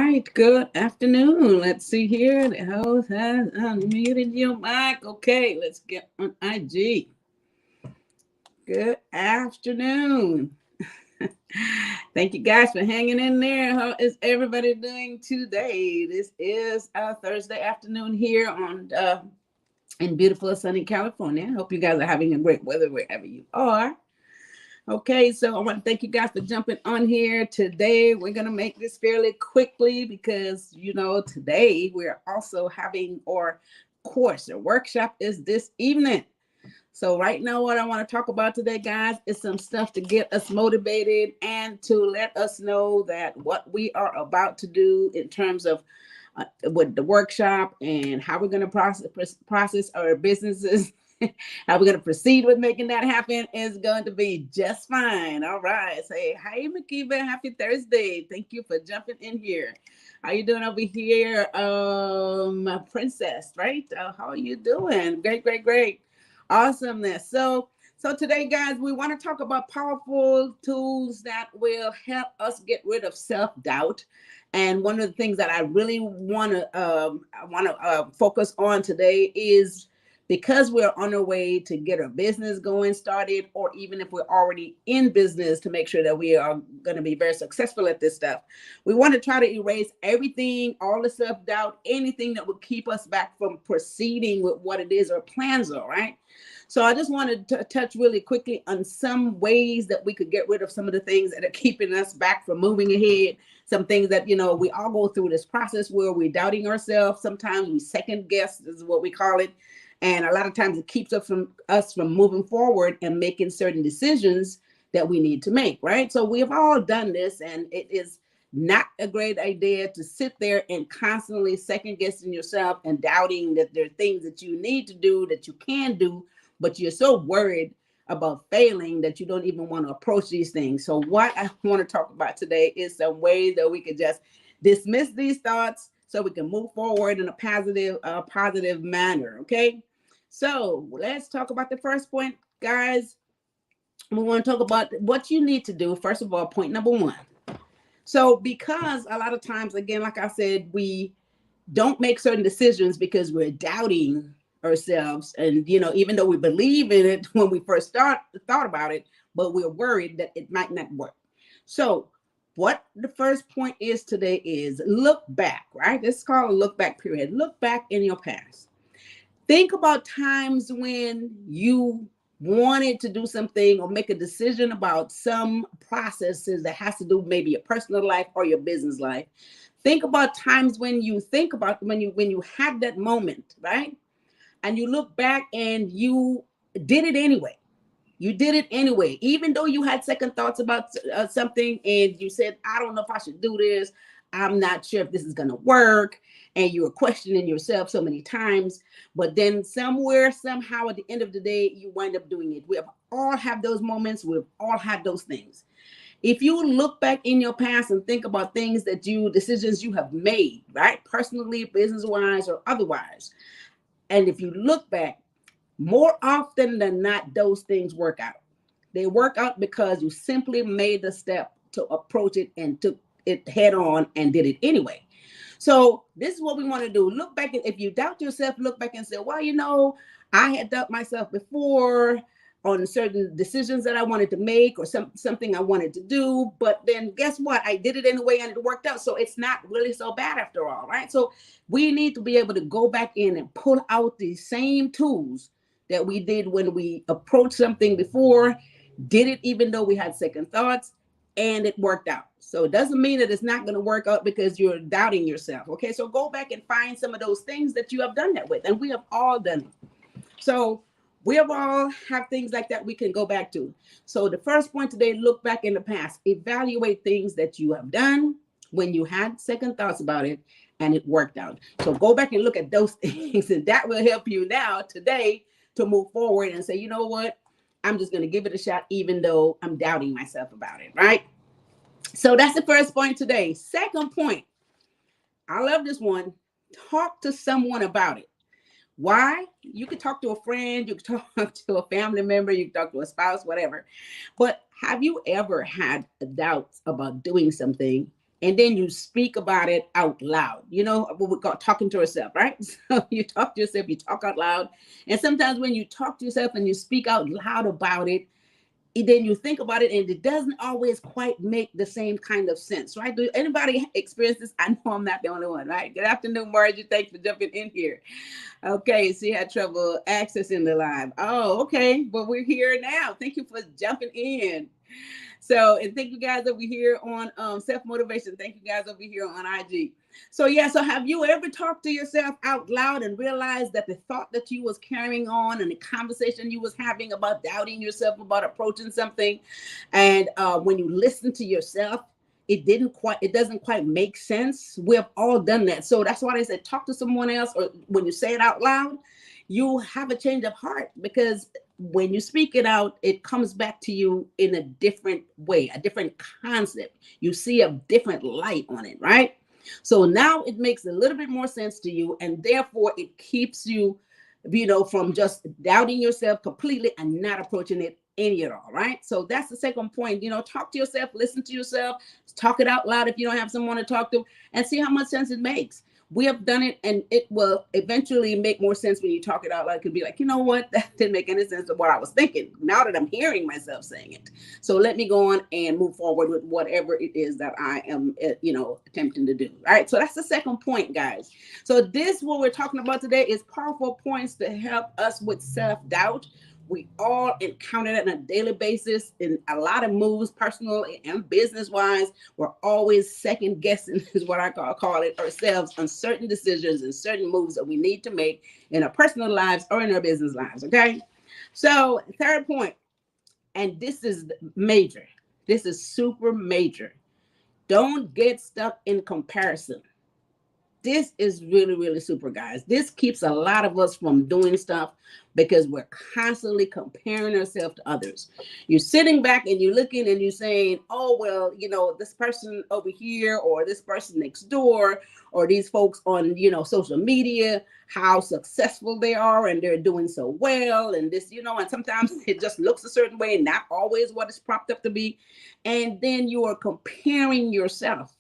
right, good afternoon. Let's see here. The host has unmuted your mic. Okay, let's get on IG. Good afternoon. Thank you guys for hanging in there. How is everybody doing today? This is Thursday afternoon here in beautiful sunny California. I hope you guys are having a great weather wherever you are. Okay, so I want to thank you guys for jumping on here today. We're going to make this fairly quickly because, today we're also having our course. Our workshop is this evening. So right now, what I want to talk about today, guys, is some stuff to get us motivated and to let us know that what we are about to do in terms of with the workshop and how we're going to process our businesses, how we're going to proceed with making that happen is going to be just fine. All right. Say, hi, Makiba. Happy Thursday. Thank you for jumping in here. How you doing over here, Princess, right? How are you doing? Great, great, great. Awesomeness. So today, guys, we want to talk about powerful tools that will help us get rid of self-doubt. And one of the things that I really want to focus on today is because we're on our way to get our business going started, or even if we're already in business, to make sure that we are going to be very successful at this stuff. We want to try to erase everything, all the self-doubt, anything that would keep us back from proceeding with what it is our plans are, right? So I just wanted to touch really quickly on some ways that we could get rid of some of the things that are keeping us back from moving ahead. Some things that, we all go through this process where we're doubting ourselves. Sometimes we second guess, this is what we call it. And a lot of times it keeps us from moving forward and making certain decisions that we need to make, right? So we've all done this, and it is not a great idea to sit there and constantly second guessing yourself and doubting that there are things that you need to do, that you can do, but you're so worried about failing that you don't even want to approach these things. So what I want to talk about today is some ways that we could just dismiss these thoughts so we can move forward in a positive manner, okay? So let's talk about the first point, guys. We want to talk about what you need to do. First of all, point number one. So because a lot of times, again, like I said, we don't make certain decisions because we're doubting ourselves. And, even though we believe in it when we first thought about it, but we're worried that it might not work. So what the first point is today is look back, right? This is called a look back period. Look back in your past. Think about times when you wanted to do something or make a decision about some processes that has to do maybe your personal life or your business life. Think about times when you had that moment, right? And you look back and you did it anyway. You did it anyway, even though you had second thoughts about something and you said, I don't know if I should do this. I'm not sure if this is going to work. And you were questioning yourself so many times. But then somewhere, somehow, at the end of the day, you wind up doing it. We have all had those moments. We've all had those things. If you look back in your past and think about decisions you have made, right? Personally, business-wise, or otherwise. And if you look back, more often than not, those things work out. They work out because you simply made the step to approach it and took it head on and did it anyway. So this is what we want to do. Look back, and if you doubt yourself, look back and say, well, I had doubted myself before on certain decisions that I wanted to make or something I wanted to do. But then guess what? I did it anyway and it worked out. So it's not really so bad after all, right? So we need to be able to go back in and pull out the same tools that we did when we approached something before, did it even though we had second thoughts, and it worked out. So it doesn't mean that it's not going to work out because you're doubting yourself. Okay, so go back and find some of those things that you have done that with, and we have all done it. So we have all have things like that we can go back to. So the first point today, look back in the past, evaluate things that you have done when you had second thoughts about it and it worked out. So go back and look at those things, and that will help you now today to move forward and say, you know what, I'm just going to give it a shot, even though I'm doubting myself about it, right? So that's the first point today. Second point, I love this one. Talk to someone about it. Why? You could talk to a friend, you could talk to a family member, you could talk to a spouse, whatever. But have you ever had doubts about doing something and then you speak about it out loud. You know what we call talking to yourself, right? So you talk to yourself, you talk out loud. And sometimes when you talk to yourself and you speak out loud about it, then you think about it and it doesn't always quite make the same kind of sense, right? Do anybody experience this? I know I'm not the only one, right? Good afternoon, Margie. Thanks for jumping in here. Okay, so you had trouble accessing the live. Oh, okay. But we're here now. Thank you for jumping in. So, and thank you guys over here on self-motivation. Thank you guys over here on IG. So yeah, so have you ever talked to yourself out loud and realized that the thought that you was carrying on and the conversation you was having about doubting yourself, about approaching something, and when you listen to yourself, it doesn't quite make sense. We've all done that. So that's why they said talk to someone else, or when you say it out loud, you have a change of heart, because when you speak it out, it comes back to you in a different way, a different concept. You see a different light on it, right? So now it makes a little bit more sense to you, and therefore it keeps you, from just doubting yourself completely and not approaching it any at all, right? So that's the second point. Talk to yourself, listen to yourself, talk it out loud if you don't have someone to talk to, and see how much sense it makes. We have done it, and it will eventually make more sense when you talk it out loud. It could be like, you know what, that didn't make any sense of what I was thinking, now that I'm hearing myself saying it. So let me go on and move forward with whatever it is that I am, attempting to do. All right. So that's the second point, guys. So this, what we're talking about today, is powerful points to help us with self-doubt. We all encounter that on a daily basis in a lot of moves, personal and business wise. We're always second guessing, is what I call it, ourselves on certain decisions and certain moves that we need to make in our personal lives or in our business lives. Okay. So third point, and this is major. This is super major. Don't get stuck in comparison. This is really, really super, guys. This keeps a lot of us from doing stuff because we're constantly comparing ourselves to others. You're sitting back and you're looking and you're saying, oh, well, this person over here, or this person next door, or these folks on, social media, how successful they are and they're doing so well. And this, and sometimes it just looks a certain way, not always what it's propped up to be. And then you are comparing yourself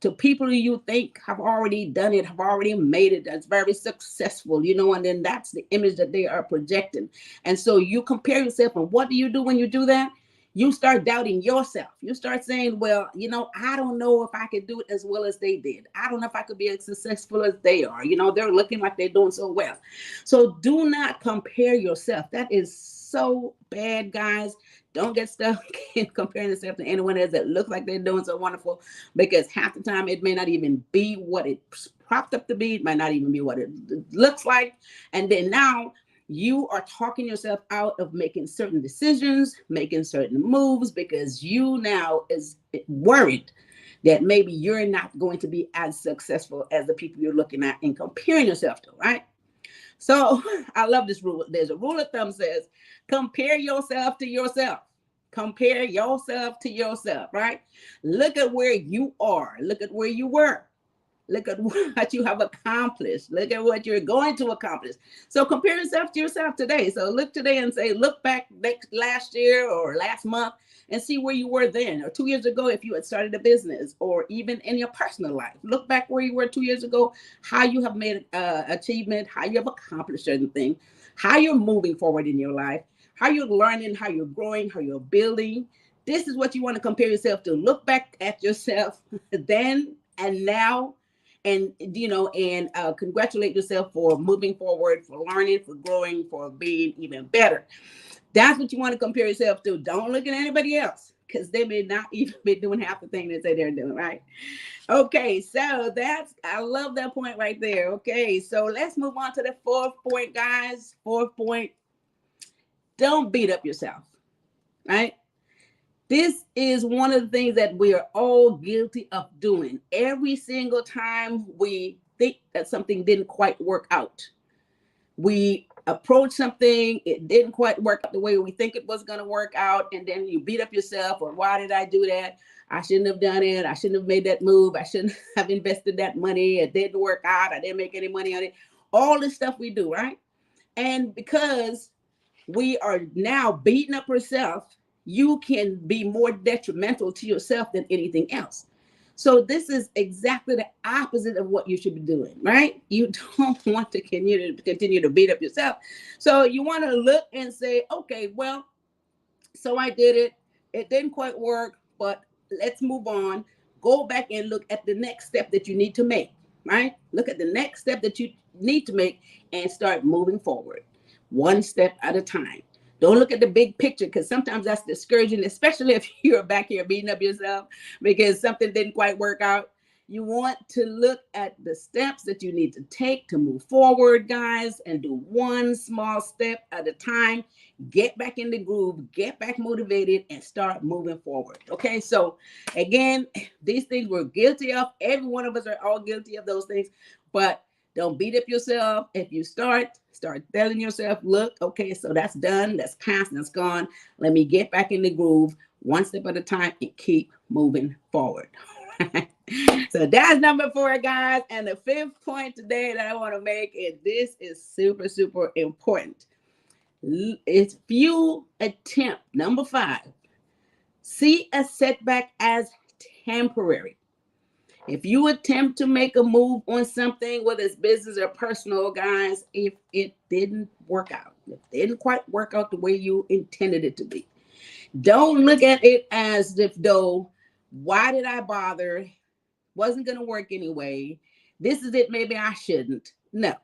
to people you think have already done it, have already made it, that's very successful, and then that's the image that they are projecting. And so you compare yourself, and what do you do when you do that? You start doubting yourself. You start saying, well, I don't know if I could do it as well as they did. I don't know if I could be as successful as they are. They're looking like they're doing so well. So do not compare yourself. That is so bad, guys. Don't get stuck in comparing yourself to anyone else that looks like they're doing so wonderful, because half the time it may not even be what it's propped up to be. It might not even be what it looks like. And then now you are talking yourself out of making certain decisions, making certain moves, because you now is worried that maybe you're not going to be as successful as the people you're looking at and comparing yourself to, right? So I love this rule. There's a rule of thumb says, compare yourself to yourself. Compare yourself to yourself, right? Look at where you are. Look at where you were. Look at what you have accomplished. Look at what you're going to accomplish. So compare yourself to yourself today. So look today and say, look back last year or last month and see where you were then, or 2 years ago if you had started a business, or even in your personal life. Look back where you were 2 years ago, how you have made achievement, how you have accomplished certain things, how you're moving forward in your life, how you're learning, how you're growing, how you're building. This is what you want to compare yourself to. Look back at yourself then and now, and congratulate yourself for moving forward, for learning, for growing, for being even better. That's what you want to compare yourself to. Don't look at anybody else, because they may not even be doing half the thing that say they're doing, right? Okay, so I love that point right there. Okay, so let's move on to the fourth point, guys. Fourth point, don't beat up yourself, right? This is one of the things that we are all guilty of doing. Every single time we think that something didn't quite work out, we approach something, it didn't quite work out the way we think it was going to work out, and then you beat up yourself, or why did I do that? I shouldn't have done it. I shouldn't have made that move. I shouldn't have invested that money. It didn't work out. I didn't make any money on it. All this stuff we do, right? And because we are now beating up ourselves, you can be more detrimental to yourself than anything else. So this is exactly the opposite of what you should be doing, right? You don't want to continue to beat up yourself. So you want to look and say, okay, well, so I did it. It didn't quite work, but let's move on. Go back and look at the next step that you need to make, right? Look at the next step that you need to make and start moving forward, one step at a time. Don't look at the big picture, because sometimes that's discouraging, especially if you're back here beating up yourself because something didn't quite work out. You want to look at the steps that you need to take to move forward, guys, and do one small step at a time. Get back in the groove, get back motivated, and start moving forward. Okay, so again, these things we're guilty of. Every one of us are all guilty of those things, but don't beat up yourself. If you start telling yourself, look, okay, so that's done, that's past, that's gone. Let me get back in the groove, one step at a time, and keep moving forward. So that's number 4, guys. And the 5th point today that I want to make, and this is super, super important. If you attempt, number 5, see a setback as temporary. If you attempt to make a move on something, whether it's business or personal, guys, if it didn't work out, if it didn't quite work out the way you intended it to be, don't look at it as if though, why did I bother? Wasn't going to work anyway. This is it. Maybe I shouldn't. No.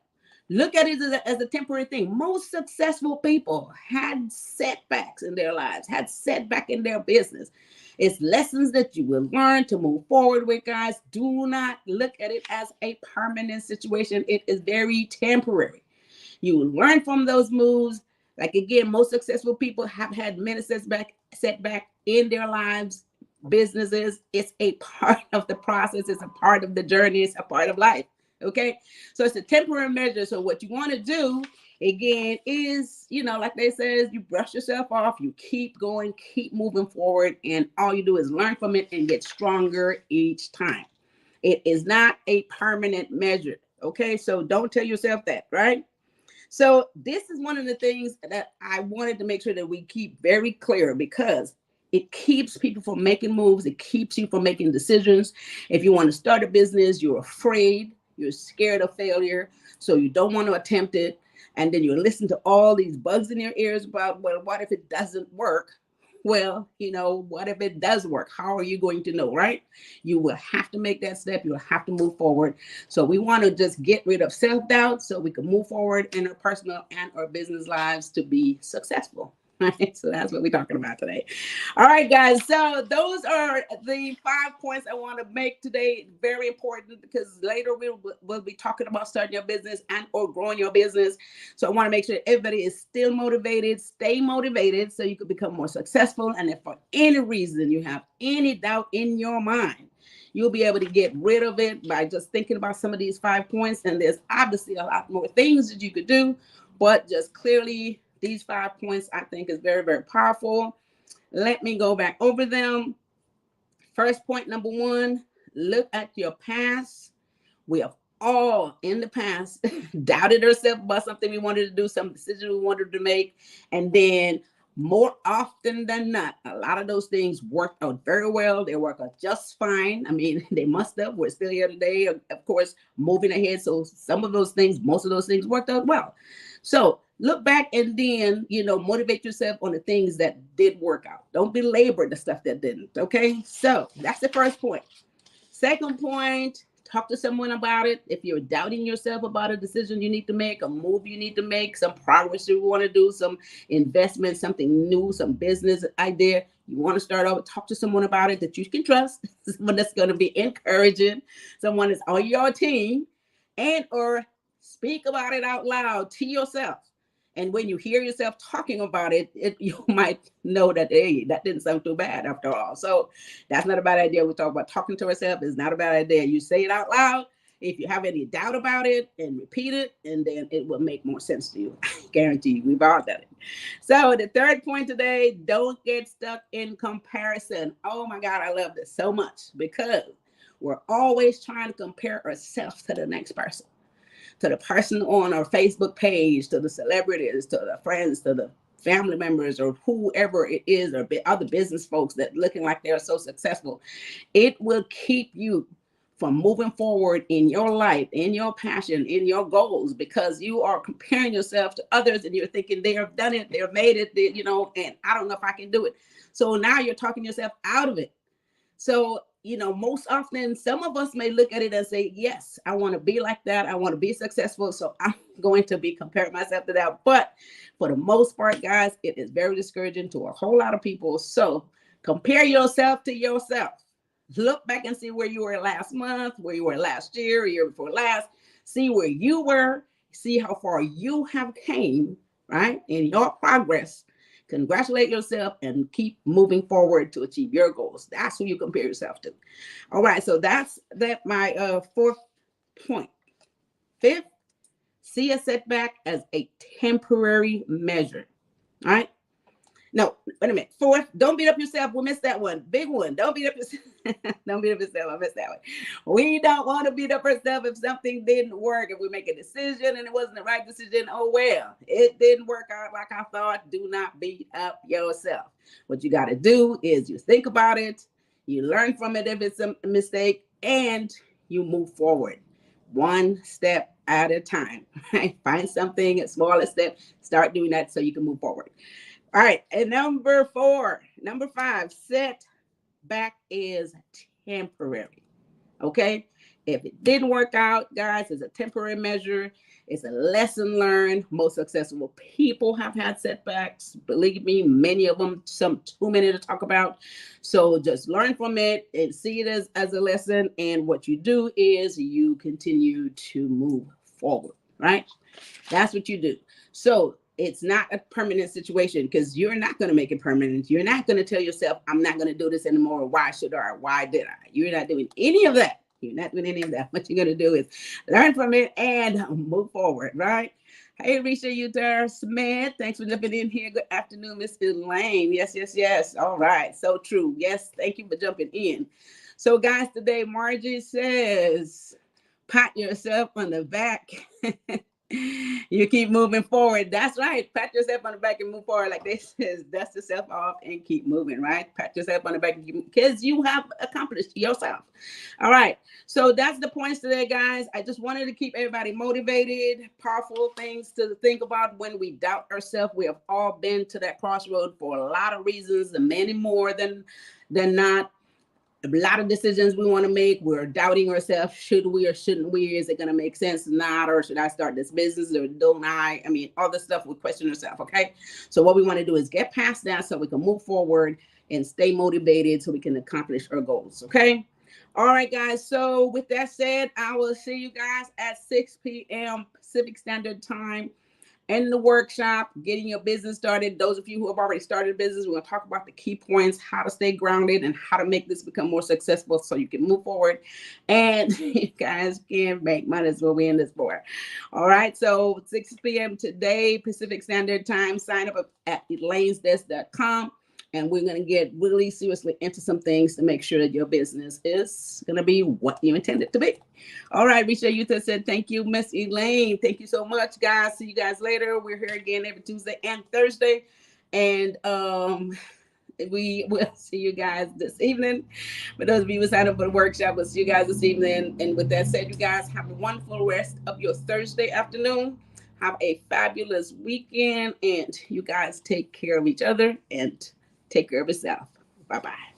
Look at it as a temporary thing. Most successful people had setbacks in their lives, had setback in their business. It's lessons that you will learn to move forward with, guys. Do not look at it as a permanent situation. It is very temporary. You will learn from those moves. Like again, most successful people have had many setback in their lives, businesses. It's a part of the process. It's a part of the journey. It's a part of life. Okay, so it's a temporary measure. So what you want to do again is, like they says, you brush yourself off, you keep going, keep moving forward, and all you do is learn from it and get stronger each time. It is not a permanent measure. Okay, so don't tell yourself that, right? So this is one of the things that I wanted to make sure that we keep very clear, because it keeps people from making moves. It keeps you from making decisions. If you want to start a business, you're afraid, you're scared of failure, so you don't want to attempt it. And then you listen to all these bugs in your ears about, well, what if it doesn't work? Well, what if it does work? How are you going to know, right? You will have to make that step. You will have to move forward. So we want to just get rid of self-doubt so we can move forward in our personal and our business lives to be successful. Right? So that's what we're talking about today. All right, guys. So those are the 5 points I want to make today. Very important, because later we'll be talking about starting your business and or growing your business. So I want to make sure everybody is still motivated. Stay motivated so you can become more successful. And if for any reason you have any doubt in your mind, you'll be able to get rid of it by just thinking about some of these 5 points. And there's obviously a lot more things that you could do, but just clearly these 5 points I think is very, very powerful. Let me go back over them. First point, number 1, look at your past. We have all in the past doubted ourselves about something we wanted to do, some decision we wanted to make. And then more often than not, a lot of those things worked out very well. They work out just fine. I mean, they must have. We're still here today, of course, moving ahead. So some of those things, most of those things worked out well. So look back and then, motivate yourself on the things that did work out. Don't belabor the stuff that didn't. Okay. So that's the first point. Second point, talk to someone about it. If you're doubting yourself about a decision you need to make, a move you need to make, some progress you want to do, some investment, something new, some business idea you want to start off, talk to someone about it that you can trust, someone that's going to be encouraging, someone that's on your team, and or speak about it out loud to yourself. And when you hear yourself talking about it, you might know that, hey, that didn't sound too bad after all. So that's not a bad idea. We talk about talking to ourselves. It's not a bad idea. You say it out loud. If you have any doubt about it, and repeat it, and then it will make more sense to you. I guarantee you, we've all done it. So the third point today, don't get stuck in comparison. Oh my God, I love this so much, because we're always trying to compare ourselves to the next person. To the person on our Facebook page, to the celebrities, to the friends, to the family members or whoever it is, or other business folks that looking like they're so successful, it will keep you from moving forward in your life, in your passion, in your goals, because you are comparing yourself to others and you're thinking they have done it, they've made it, and I don't know if I can do it. So now you're talking yourself out of it. So, most often some of us may look at it and say, yes, I want to be like that. I want to be successful. So I'm going to be comparing myself to that. But for the most part, guys, it is very discouraging to a whole lot of people. So compare yourself to yourself. Look back and see where you were last month, where you were last year before last. See where you were, see how far you have came, right, in your progress. Congratulate yourself and keep moving forward to achieve your goals. That's who you compare yourself to. All right, so that's my fourth point. Fifth, see a setback as a temporary measure. All right. No, wait a minute. Fourth, don't beat up yourself. We missed that one. Big one. Don't beat up yourself. Don't beat up yourself. I missed that one. We don't want to beat up ourselves if something didn't work. If we make a decision and it wasn't the right decision, oh well, it didn't work out like I thought. Do not beat up yourself. What you got to do is you think about it, you learn from it if it's a mistake, and you move forward. One step at a time. Right? Find something, a smaller step, start doing that so you can move forward. All right, and number 5, setback is temporary. Okay, if it didn't work out, guys, it's a temporary measure. It's a lesson learned. Most successful people have had setbacks. Believe me, many of them, some too many to talk about. So just learn from it and see it as a lesson. And what you do is you continue to move forward, right? That's what you do. So it's not a permanent situation, because you're not going to make it permanent. You're not going to tell yourself, I'm not going to do this anymore. Why should I? Why did I? You're not doing any of that. You're not doing any of that. What you're going to do is learn from it and move forward, right? Hey, Risha Utah Smith, thanks for jumping in here. Good afternoon, Miss Elaine. Yes. All right. So true. Yes, thank you for jumping in. So, guys, today, Margie says, pat yourself on the back. You keep moving forward. That's right. Pat yourself on the back and move forward. Like they says, dust yourself off and keep moving, right? Pat yourself on the back because you have accomplished yourself. All right. So that's the points today, guys. I just wanted to keep everybody motivated, powerful things to think about when we doubt ourselves. We have all been to that crossroad for a lot of reasons, and many more than not. A lot of decisions we want to make, we're doubting ourselves. Should we or shouldn't we? Is it going to make sense or not? Or should I start this business or don't I? I mean, all this stuff we question ourselves, okay? So what we want to do is get past that so we can move forward and stay motivated so we can accomplish our goals, okay? All right, guys. So with that said, I will see you guys at 6 p.m. Pacific Standard Time. In the workshop, getting your business started. Those of you who have already started a business, we're going to talk about the key points, how to stay grounded, and how to make this become more successful so you can move forward and you guys can make money. That's what we're in this for. All right, so 6 p.m. today, Pacific Standard Time. Sign up at elainesdesk.com. And we're going to get really seriously into some things to make sure that your business is going to be what you intend it to be. All right, Risha Utah said, thank you, Miss Elaine. Thank you so much, guys. See you guys later. We're here again every Tuesday and Thursday. And we will see you guys this evening. For those of you who signed up for the workshop, we'll see you guys this evening. And with that said, you guys have a wonderful rest of your Thursday afternoon. Have a fabulous weekend. And you guys take care of each other and take care of yourself. Bye-bye.